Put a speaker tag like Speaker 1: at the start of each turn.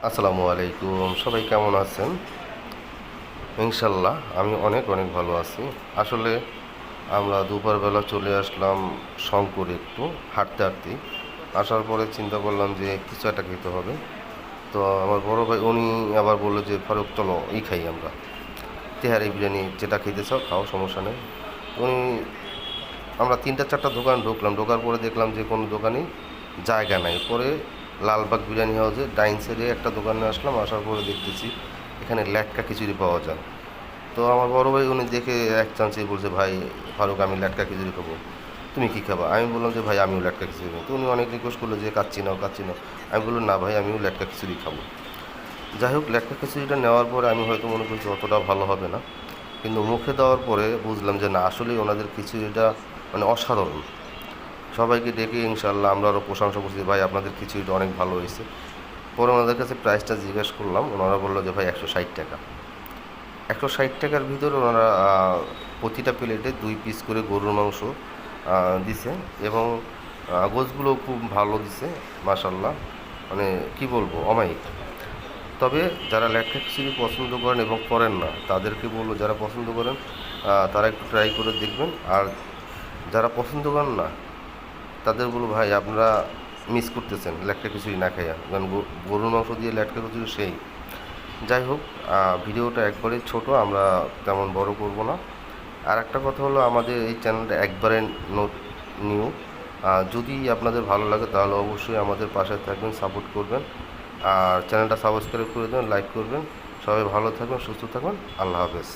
Speaker 1: আসসালামু আলাইকুম, সবাই কেমন আছেন? ইনশাল্লাহ আমি অনেক অনেক ভালো আছি। আসলে আমরা দুপুরবেলা চলে আসলাম শঙ্করে একটু হাঁটতে হাঁটতে। আসার পরে চিন্তা করলাম যে কিছু একটা খেতে হবে। তো আমার বড় ভাই উনি আবার বললো যে ফারুক চলো খাই আমরা, তেহারি বিরিয়ানি যেটা খেতে চাও খাও, সমস্যা নেই। তো আমরা ৩টা ৪টা দোকান ঢুকলাম, ঢোকার পরে দেখলাম যে কোনো দোকানেই জায়গা নাই। পরে লালবাগ বিরিয়ানি হাউসে ডাইন সাইডে একটা দোকানে আসলাম, আসার পরে দেখতেছি এখানে ল্যাটকা খিচুড়ি পাওয়া যায়। তো আমার বড় ভাই উনি দেখে এক চান্সেই বলছে, ভাই ফারুক আমি ল্যাটকা খিচুড়ি খাবো, তুমি কী খাবা? আমি বললাম যে ভাই আমিও ল্যাটকা খিচুড়ি খাবো। তো উনি অনেক রিকোয়েস্ট করলো যে কাচ্চি নাও কাচ্চি নাও। আমি বললাম না ভাই আমিও ল্যাটকা খিচুড়ি খাবো। যাই হোক, ল্যাটকা খিচুড়িটা নেওয়ার পরে আমি হয়তো মনে করছি অতটা ভালো হবে না, কিন্তু মুখে দেওয়ার পরে বুঝলাম যে না, আসলেই ওনাদের খিচুড়িটা মানে অসাধারণ। সবাইকে ডেকে ইনশাল্লাহ আমরা আরও প্রশংসা করছি, ভাই আপনাদের খিচুড়িটা অনেক ভালো হয়েছে। পরে ওনাদের কাছে প্রাইসটা জিজ্ঞেস করলাম, ওনারা বললো যে ভাই 160 টাকা। 160 টাকার ভিতরে ওনারা প্রতিটা প্লেটে 2 পিস করে গরুর মাংস দিছে, এবং গোছগুলো খুব ভালো দিছে মাশাল্লাহ, মানে কি বলবো, অমায়িক। তবে যারা ল্যাটকা খিচুড়ি পছন্দ করেন এবং করেন না তাদেরকে বলবো, যারা পছন্দ করেন তারা একটু ট্রাই করে দেখবেন, আর যারা পছন্দ করেন না তাদের বলবো ভাই আপনারা মিস করতেছেন ল্যাটকা খিচুড়ি না খাইয়া, কারণ গরুর মাংস দিয়ে ল্যাটকা খিচুড়ি সেই। যাই হোক, ভিডিওটা একবারেই ছোট, আমরা তেমন বড় করব না। আর একটা কথা হলো, আমাদের এই চ্যানেলটা একবারে নিউ। যদি আপনাদের ভালো লাগে তাহলে অবশ্যই আমাদের পাশে থাকবেন, সাপোর্ট করবেন, আর চ্যানেলটা সাবস্ক্রাইব করে দেবেন, লাইক করবেন। সবাই ভালো থাকবেন, সুস্থ থাকবেন, আল্লাহ হাফেজ।